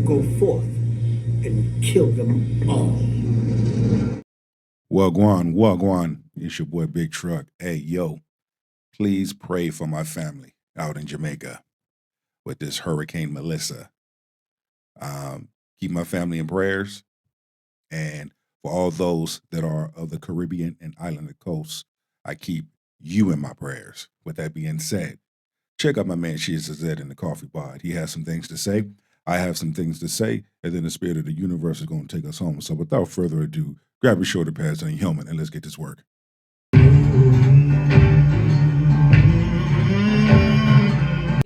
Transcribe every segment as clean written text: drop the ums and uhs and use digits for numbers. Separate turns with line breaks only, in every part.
go forth and kill them all.
Wagwan, Wagwan. It's your boy Big Truck. Hey, yo, please pray for my family out in Jamaica with this Hurricane Melissa. Keep my family in prayers. And for all those that are of the Caribbean and Islander coasts, I keep you in my prayers. With that being said, check out my man Shiz Zed in the Coffee Pod. He has some things to say. I have some things to say. And then the spirit of the universe is going to take us home. So without further ado, grab your shoulder pads and your helmet and let's get this work.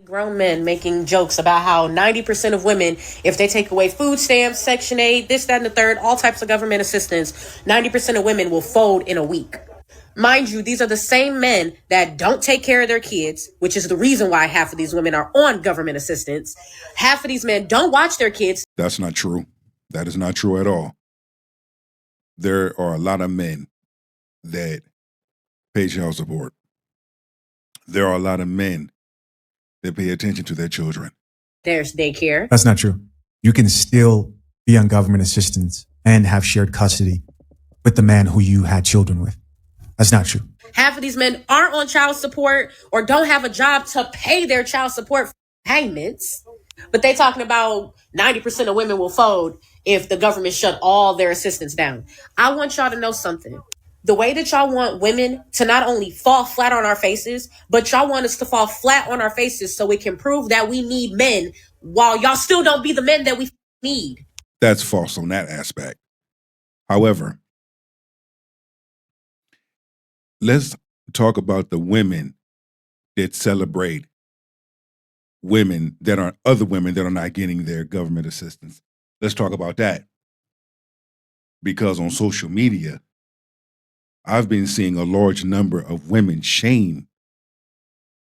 Grown men making jokes about how 90% of women, if they take away food stamps, Section 8, this, that, and the third, all types of government assistance, 90% of women will fold in a week. Mind you, these are the same men that don't take care of their kids, which is the reason why half of these women are on government assistance. Half of these men don't watch their kids.
That's not true. That is not true at all. There are a lot of men that pay child support. There are a lot of men that pay attention to their children.
There's daycare.
That's not true. You can still be on government assistance and have shared custody with the man who you had children with. That's not true.
Half of these men aren't on child support or don't have a job to pay their child support payments. But they talking about 90% of women will fold if the government shut all their assistance down. I want y'all to know something. The way that y'all want women to not only fall flat on our faces, but y'all want us to fall flat on our faces so it can prove that we need men while y'all still don't be the men that we need.
That's false on that aspect. However, let's talk about the women that celebrate other women that are not getting their government assistance. Let's talk about that. Because on social media, I've been seeing a large number of women shame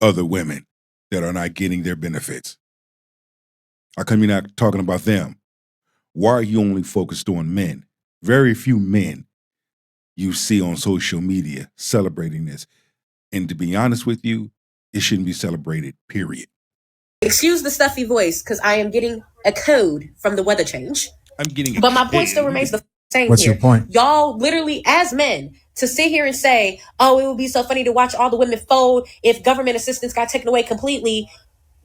other women that are not getting their benefits. How come you're not talking about them? Why are you only focused on men? Very few men you see on social media celebrating this. And to be honest with you, it shouldn't be celebrated, period.
Excuse the stuffy voice, because I am getting a code from the weather change. But my point still remains the same.
What's
here.
your point?
Y'all literally, as men, to sit here and say, oh, it would be so funny to watch all the women fold if government assistance got taken away completely.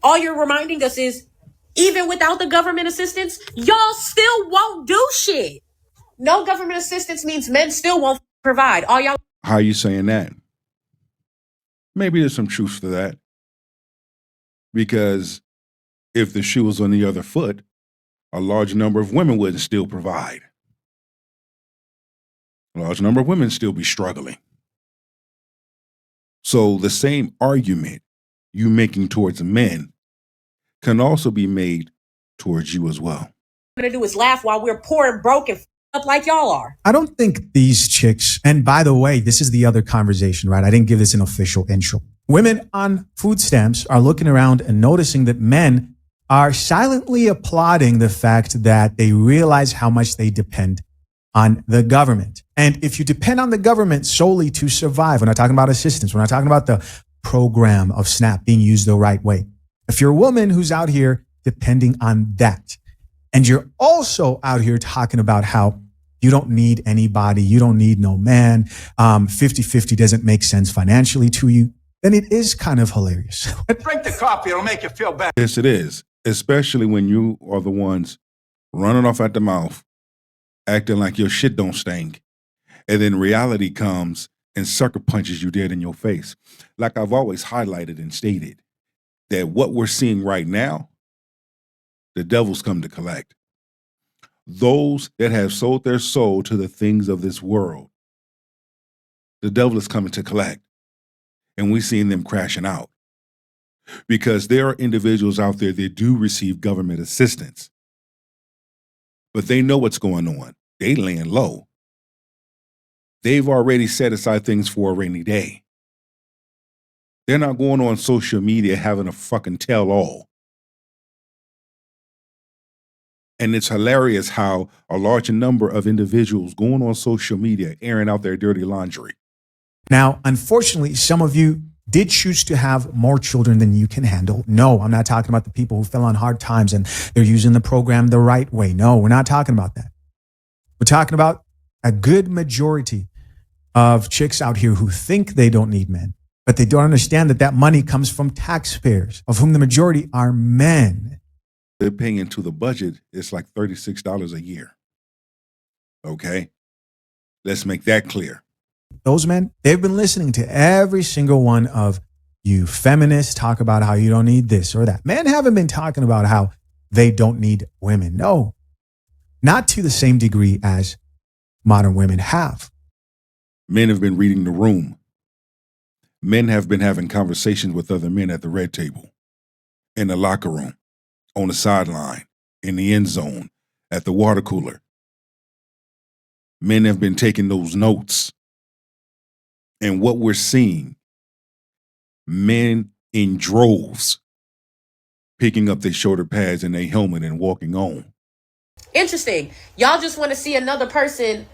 All you're reminding us is, even without the government assistance, y'all still won't do shit. No government assistance means men still won't provide. All y'all.
How are you saying that? Maybe there's some truth to that. Because if the shoe was on the other foot, a large number of women wouldn't still provide. A large number of women still be struggling. So the same argument you making towards men can also be made towards you as well.
What we're going to do is laugh while we're poor and broke and up like y'all are.
I don't think these chicks, and by the way, this is the other conversation, right? I didn't give this an official intro. Women on food stamps are looking around and noticing that men are silently applauding the fact that they realize how much they depend on the government. And if you depend on the government solely to survive, we're not talking about assistance, we're not talking about the program of SNAP being used the right way. If you're a woman who's out here depending on that, and you're also out here talking about how you don't need anybody, you don't need no man, 50-50 doesn't make sense financially to you, then it is kind of hilarious.
Drink the coffee, it'll make you feel better.
Yes, it is. Especially when you are the ones running off at the mouth, acting like your shit don't stink. And then reality comes and sucker punches you dead in your face. Like I've always highlighted and stated, that what we're seeing right now, the devil's come to collect. Those that have sold their soul to the things of this world, the devil is coming to collect. And we're seeing them crashing out. Because there are individuals out there that do receive government assistance. But they know what's going on. They laying low. They've already set aside things for a rainy day. They're not going on social media having a fucking tell-all. And it's hilarious how a large number of individuals going on social media airing out their dirty laundry.
Now, unfortunately, some of you did choose to have more children than you can handle. No, I'm not talking about the people who fell on hard times and they're using the program the right way. No, we're not talking about that. We're talking about a good majority of chicks out here who think they don't need men, but they don't understand that that money comes from taxpayers, of whom the majority are men.
They're paying into the budget. It's like $36 a year. Okay? Let's make that clear.
Those men, they've been listening to every single one of you feminists talk about how you don't need this or that. Men haven't been talking about how they don't need women. No, not to the same degree as modern women have.
Men have been reading the room. Men have been having conversations with other men at the red table, in the locker room, on the sideline, in the end zone, at the water cooler. Men have been taking those notes. And what we're seeing, men in droves picking up their shoulder pads and their helmet and walking on.
Interesting. Y'all just want to see another person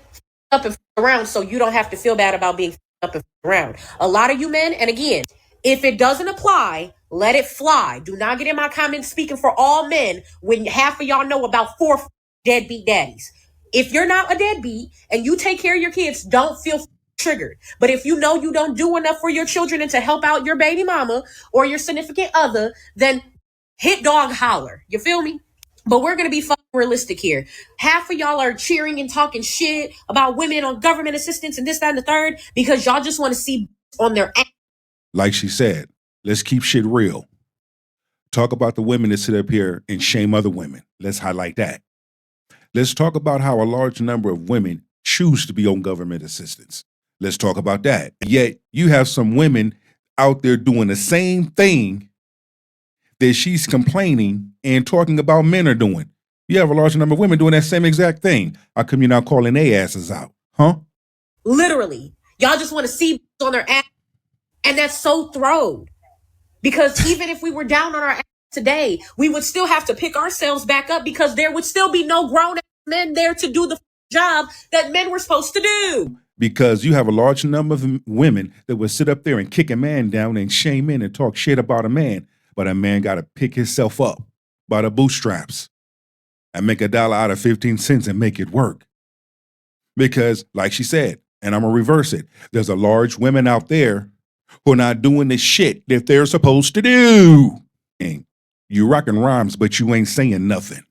up and around so you don't have to feel bad about being up and around. A lot of you men, and again, if it doesn't apply, let it fly. Do not get in my comments speaking for all men when half of y'all know about 4 deadbeat daddies. If you're not a deadbeat and you take care of your kids, don't feel triggered. But if you know you don't do enough for your children and to help out your baby mama or your significant other, then hit dog holler. You feel me? But we're going to be fucking realistic here. Half of y'all are cheering and talking shit about women on government assistance and this, that, and the third because y'all just want to see on their ass.
Like she said, let's keep shit real. Talk about the women that sit up here and shame other women. Let's highlight that. Let's talk about how a large number of women choose to be on government assistance. Let's talk about that. Yet you have some women out there doing the same thing that she's complaining and talking about men are doing. You have a large number of women doing that same exact thing. How come you're not calling their asses out? Huh?
Literally. Y'all just want to see on their ass. And that's so thrown. Because even if we were down on our ass today, we would still have to pick ourselves back up because there would still be no grown men there to do the job that men were supposed to do.
Because you have a large number of women that would sit up there and kick a man down and shame men and talk shit about a man. But a man got to pick himself up by the bootstraps and make $1 out of 15 cents and make it work. Because, like she said, and I'm going to reverse it, there's a large women out there who are not doing the shit that they're supposed to do. You rocking rhymes, but you ain't saying nothing.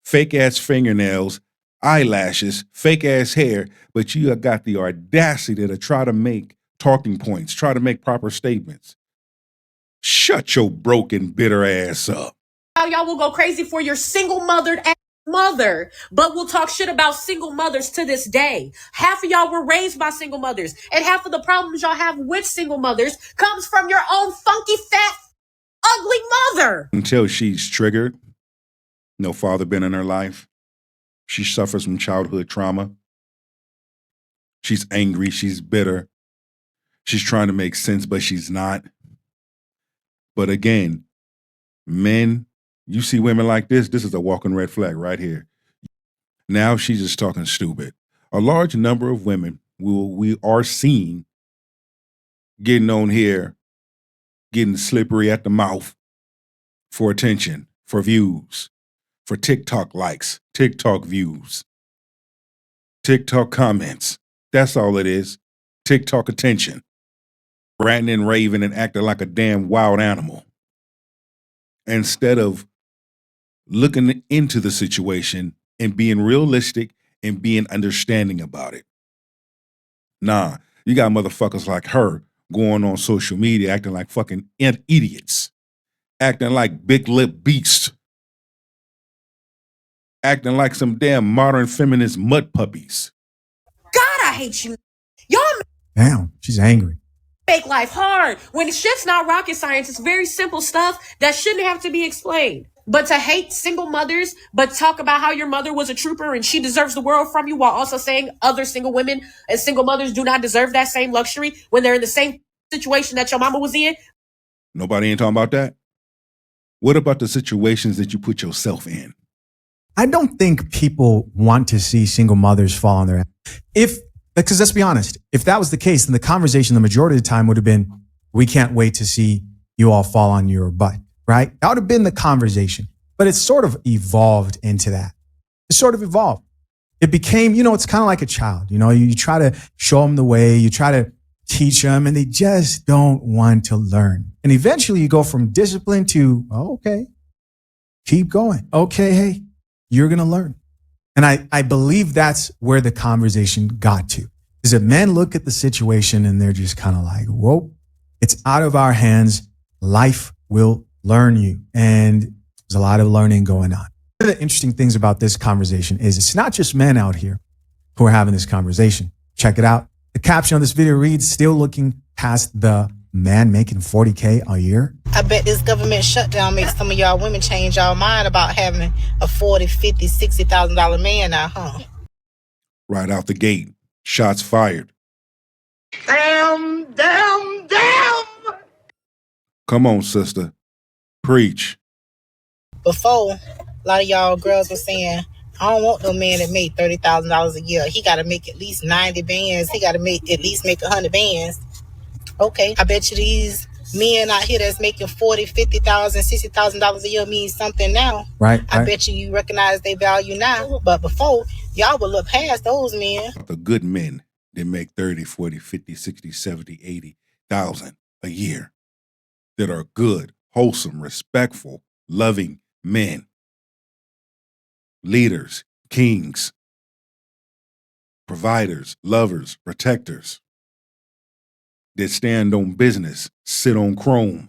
Fake-ass fingernails, eyelashes, fake-ass hair, but you have got the audacity to try to make talking points, try to make proper statements. Shut your broken, bitter ass up.
How y'all will go crazy for your single-mothered ass mother, but we'll talk shit about single mothers to this day. Half of y'all were raised by single mothers, and half of the problems y'all have with single mothers comes from your own funky, fat, ugly mother.
Until she's triggered, no father been in her life. She suffers from childhood trauma. She's angry, she's bitter. She's trying to make sense, but she's not. But again, men, you see women like this is a walking red flag right here. Now she's just talking stupid. A large number of women we are seeing getting on here, getting slippery at the mouth for attention, for views, for TikTok likes, TikTok views, TikTok comments. That's all it is. TikTok attention. Ranting and raving and acting like a damn wild animal. Instead of looking into the situation and being realistic and being understanding about it. Nah, you got motherfuckers like her going on social media acting like fucking idiots. Acting like big lip beasts. Acting like some damn modern feminist mud puppies.
God, I hate you. Y'all
Damn, she's angry.
make life hard. When shit's not rocket science, it's very simple stuff that shouldn't have to be explained. But to hate single mothers, but talk about how your mother was a trooper and she deserves the world from you while also saying other single women and single mothers do not deserve that same luxury when they're in the same situation that your mama was in.
Nobody ain't talking about that? What about the situations that you put yourself in?
I don't think people want to see single mothers fall on their ass. Because let's be honest, if that was the case, then the conversation the majority of the time would have been, We can't wait to see you all fall on your butt, right? That would have been the conversation, but it's sort of evolved into that. It sort of evolved. It became, it's kind of like a child. You try to show them the way, you try to teach them, and they just don't want to learn. And eventually you go from discipline to, okay, keep going. Okay, hey, you're going to learn. And I believe that's where the conversation got to. Is that men look at the situation and they're just kind of like, whoa, it's out of our hands. Life will learn you. And there's a lot of learning going on. One of the interesting things about this conversation is it's not just men out here who are having this conversation. Check it out. The caption on this video reads, still looking past the man making 40K a year.
I bet this government shutdown makes some of y'all women change y'all mind about having a $40, $50, $60,000 man now, huh?
Right out the gate. Shots fired.
Damn.
Come on, sister. Preach.
Before, a lot of y'all girls were saying, I don't want no man that made $30,000 a year. He got to make at least 90 bands. He got to at least make 100 bands. Okay, I bet you these men out here that's making $40,000, $50,000, $60,000 a year means something now.
Right.
I bet you recognize their value now. But before, y'all would look past those men.
The good men that make 30, 40, 50, 60, 70, 80,000 a year that are good, wholesome, respectful, loving men, leaders, kings, providers, lovers, protectors, that stand on business, sit on chrome.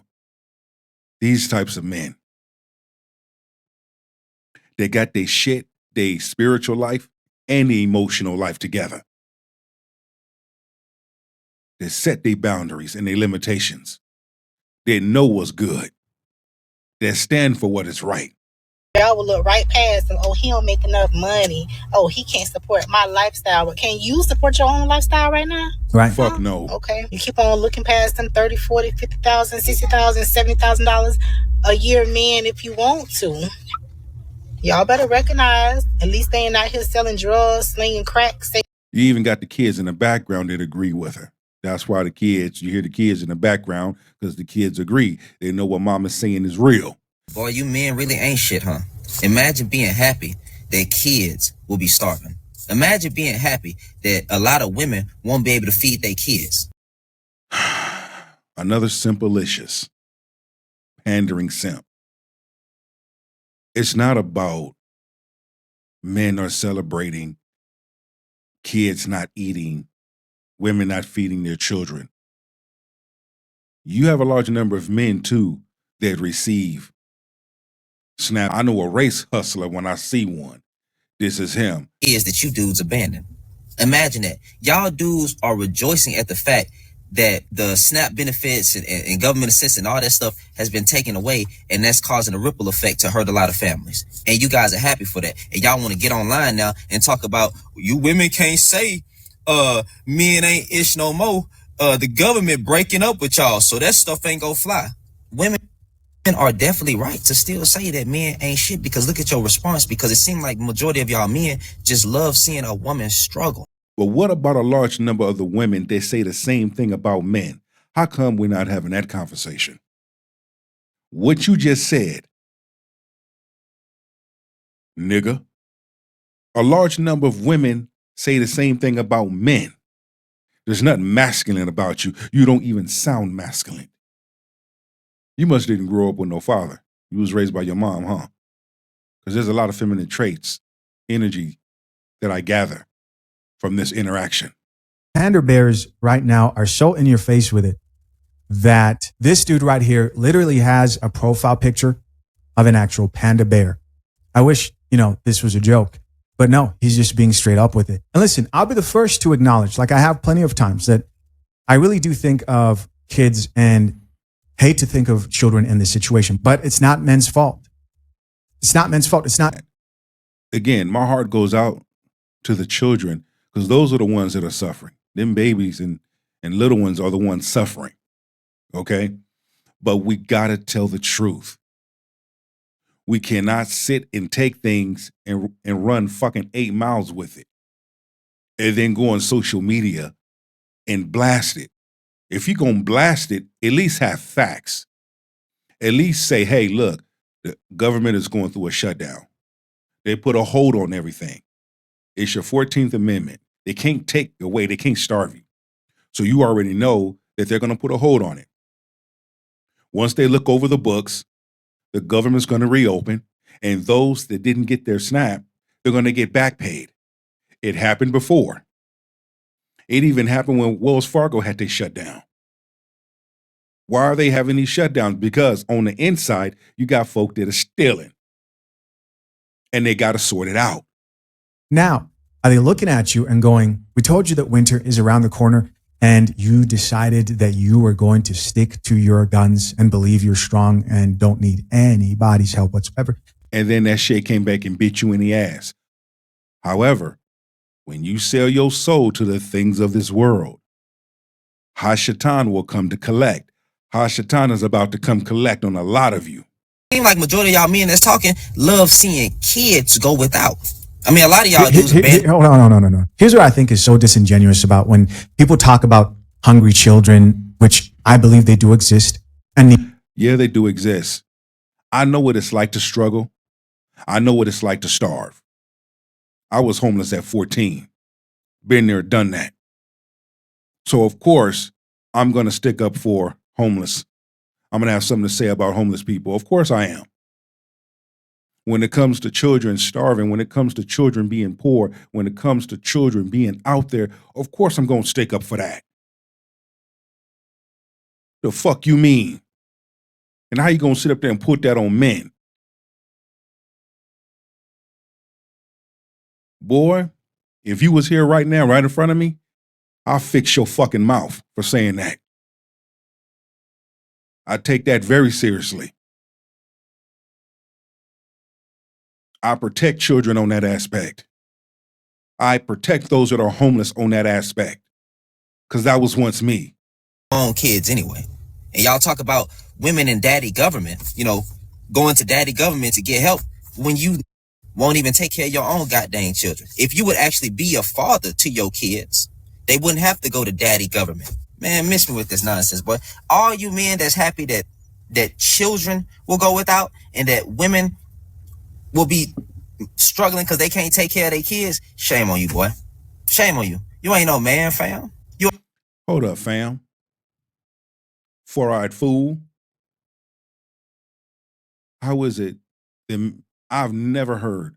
These types of men. They got their shit, their spiritual life, and the emotional life together. They set their boundaries and their limitations. They know what's good. They stand for what is right.
Y'all will look right past him. Oh, he don't make enough money. Oh, he can't support my lifestyle. But can you support your own lifestyle right now?
Right.
Fuck no.
Okay. You keep on looking past them 30, 40, 50,000, 60,000, $70,000 a year men if you want to. Y'all better recognize, at least they ain't out here selling drugs, slinging crack.
You even got the kids in the background that agree with her. That's why you hear the kids in the background, because the kids agree. They know what mama's saying is real.
Boy, you men really ain't shit, huh? Imagine being happy that kids will be starving. Imagine being happy that a lot of women won't be able to feed their kids.
Another simplicious, pandering simp. It's not about men are celebrating, kids not eating, women not feeding their children. You have a large number of men, too, that receive SNAP. I know a race hustler when I see one. This is him.
Is that you dudes abandoned. Imagine that. Y'all dudes are rejoicing at the fact that the SNAP benefits and government assistance and all that stuff has been taken away, and that's causing a ripple effect to hurt a lot of families. And you guys are happy for that. And y'all want to get online now and talk about, you women can't say men ain't ish no more. The government breaking up with y'all, so that stuff ain't gonna fly. Women are definitely right to still say that men ain't shit, because look at your response, because it seemed like majority of y'all men just love seeing a woman struggle.
But what about a large number of the women that say the same thing about men? How come we're not having that conversation? What you just said, nigga. A large number of women say the same thing about men. There's nothing masculine about you. You don't even sound masculine. You must didn't grow up with no father. You was raised by your mom, huh? Because there's a lot of feminine traits, energy that I gather from this interaction.
Panda bears right now are so in your face with it that this dude right here literally has a profile picture of an actual panda bear. I wish, this was a joke, but no, he's just being straight up with it. And listen, I'll be the first to acknowledge, like I have plenty of times, that I really do think of kids and hate to think of children in this situation, but it's not men's fault. It's not men's fault. It's not.
Again, my heart goes out to the children, because those are the ones that are suffering. Them babies and little ones are the ones suffering, okay? But we got to tell the truth. We cannot sit and take things and run fucking 8 miles with it and then go on social media and blast it If you're going to blast it, at least have facts. At least say, hey, look, the government is going through a shutdown. They put a hold on everything. It's your 14th Amendment. They can't take away, they can't starve you. So you already know that they're going to put a hold on it. Once they look over the books, the government's going to reopen, and those that didn't get their SNAP, they're going to get back paid. It happened before. It even happened when Wells Fargo had to shut down. Why are they having these shutdowns? Because on the inside, you got folk that are stealing. And they got to sort it out.
Now, are they looking at you and going, we told you that winter is around the corner, and you decided that you were going to stick to your guns and believe you're strong and don't need anybody's help whatsoever?
And then that shit came back and bit you in the ass. However, when you sell your soul to the things of this world, Hashatan will come to collect. Hashatan is about to come collect on a lot of you.
Seem like majority of y'all men that's talking love seeing kids go without. I mean, a lot of y'all dudes abandon.
Hold on, no. Here's what I think is so disingenuous about when people talk about hungry children, which I believe they do exist.
Yeah, they do exist. I know what it's like to struggle. I know what it's like to starve. I was homeless at 14. Been there, done that. So, of course, I'm going to stick up for homeless. I'm going to have something to say about homeless people. Of course I am. When it comes to children starving, when it comes to children being poor, when it comes to children being out there, of course I'm going to stick up for that. The fuck you mean? And how you going to sit up there and put that on men? Boy, if you was here right now, right in front of me, I'll fix your fucking mouth for saying that. I take that very seriously. I protect children on that aspect. I protect those that are homeless on that aspect. Because that was once me.
Own kids anyway. And y'all talk about women and daddy government, going to daddy government to get help when you won't even take care of your own goddamn children. If you would actually be a father to your kids, they wouldn't have to go to daddy government. Man, miss me with this nonsense, boy. All you men that's happy that children will go without and that women will be struggling because they can't take care of their kids, shame on you, boy. Shame on you. You ain't no man, fam.
Hold up, fam. Four-eyed fool. How is it that I've never heard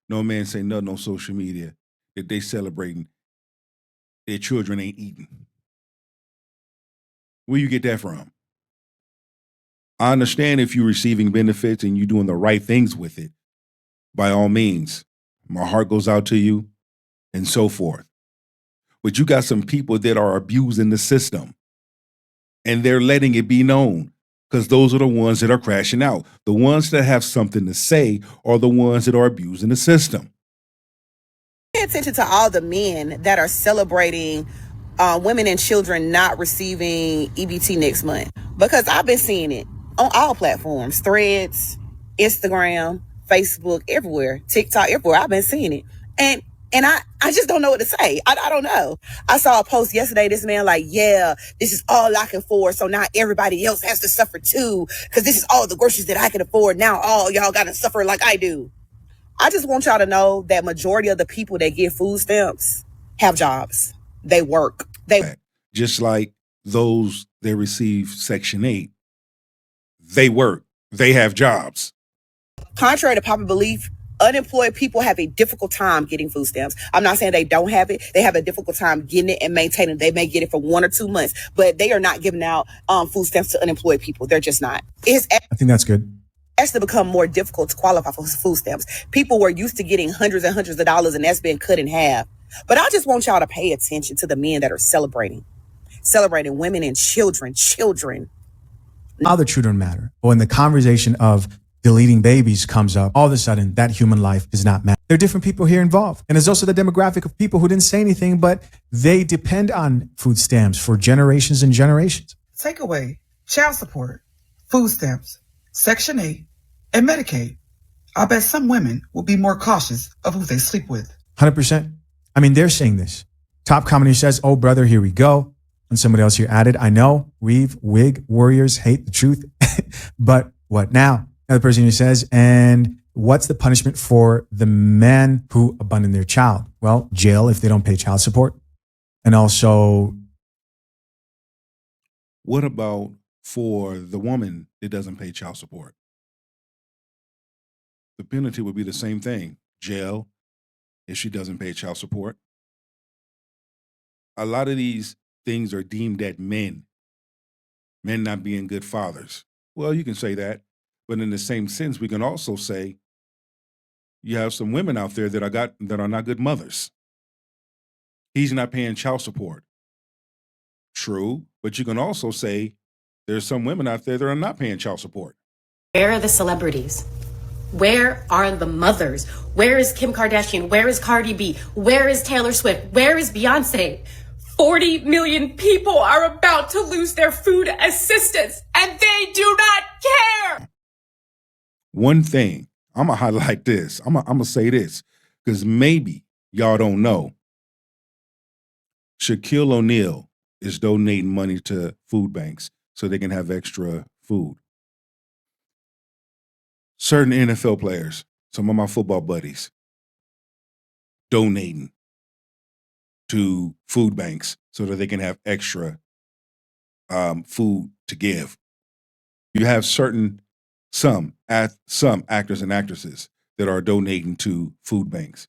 no man say nothing on social media that they celebrating their children ain't eating? Where you get that from? I understand if you're receiving benefits and you're doing the right things with it. By all means, my heart goes out to you and so forth. But you got some people that are abusing the system and they're letting it be known because those are the ones that are crashing out. The ones that have something to say are the ones that are abusing the system.
Pay attention to all the men that are celebrating women and children not receiving EBT next month, because I've been seeing it on all platforms, Threads, Instagram, Facebook, everywhere, TikTok, everywhere. I've been seeing it. And I just don't know what to say. I don't know. I saw a post yesterday, this man like, yeah, this is all I can afford. So now everybody else has to suffer too, because this is all the groceries that I can afford. Now all y'all got to suffer like I do. I just want y'all to know that majority of the people that get food stamps have jobs. They work.
Just like those that receive Section 8, they work. They have jobs.
Contrary to popular belief, unemployed people have a difficult time getting food stamps. I'm not saying they don't have it. They have a difficult time getting it and maintaining it. They may get it for 1 or 2 months, but they are not giving out food stamps to unemployed people. They're just not.
I think that's good.
Actually become more difficult to qualify for food stamps. People were used to getting hundreds and hundreds of dollars, and that's been cut in half. But I just want y'all to pay attention to the men that are celebrating women and children.
Now the children matter. But when the conversation of deleting babies comes up, all of a sudden that human life does not matter. There are different people here involved. And there's also the demographic of people who didn't say anything, but they depend on food stamps for generations and generations.
Take away child support, food stamps, Section 8, and Medicaid. I bet some women will be more cautious of who they sleep with.
100%. I mean, they're saying this. Top commenter says, oh, brother, here we go. And somebody else here added, I know wig warriors hate the truth, but what now? Another person who says, and what's the punishment for the man who abandoned their child? Well, jail if they don't pay child support. And also,
what about for the woman that doesn't pay child support? The penalty would be the same thing. Jail if she doesn't pay child support. A lot of these things are deemed at men not being good fathers. Well, you can say that, but in the same sense, we can also say you have some women out there that are not good mothers. He's not paying child support. True, but you can also say there's some women out there that are not paying child support.
Where are the celebrities? Where are the mothers? Where is Kim Kardashian? Where is Cardi B? Where is Taylor Swift? Where is Beyonce? 40 million people are about to lose their food assistance, and they do not care.
One thing, I'm going to highlight this. I'm going to say this, because maybe y'all don't know. Shaquille O'Neal is donating money to food banks so they can have extra food. Certain NFL players, some of my football buddies, donating to food banks so that they can have extra food to give. You have some actors and actresses that are donating to food banks.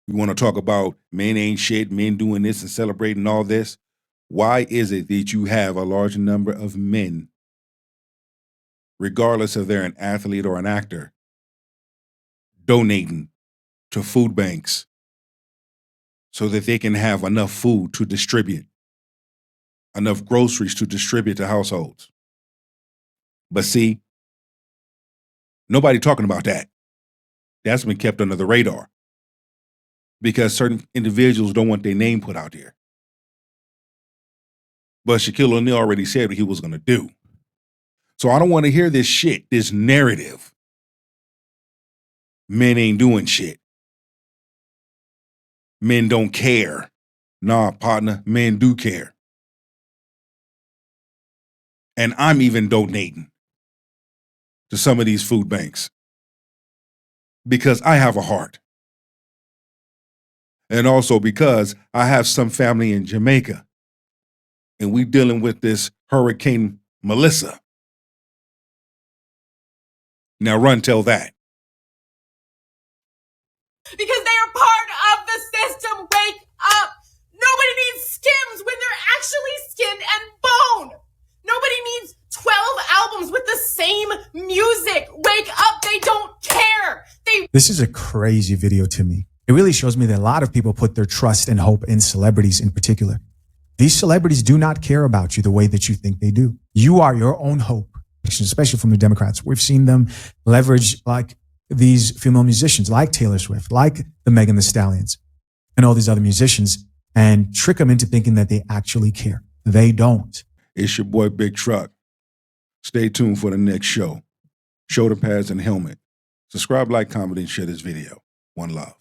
You want to talk about men ain't shit, men doing this and celebrating all this? Why is it that you have a large number of men, regardless if they're an athlete or an actor, donating to food banks so that they can have enough food to distribute, enough groceries to distribute to households? But see, nobody talking about that. That's been kept under the radar because certain individuals don't want their name put out there. But Shaquille O'Neal already said what he was going to do. So I don't want to hear this shit, this narrative. Men ain't doing shit. Men don't care. Nah, partner, men do care. And I'm even donating to some of these food banks because I have a heart. And also because I have some family in Jamaica and we dealing with this Hurricane Melissa. Now run, tell that.
Because they are part of the system. Wake up. Nobody needs Skims when they're actually skin and bone. Nobody needs 12 albums with the same music. Wake up. They don't care.
This is a crazy video to me. It really shows me that a lot of people put their trust and hope in celebrities in particular. These celebrities do not care about you the way that you think they do. You are your own hope, especially from the Democrats. We've seen them leverage like these female musicians like Taylor Swift, like the Megan Thee Stallions, and all these other musicians and trick them into thinking that they actually care. They don't.
It's your boy Big Truck. Stay tuned for the next show. Shoulder pads and helmet. Subscribe, like, comment, and share this video. One love.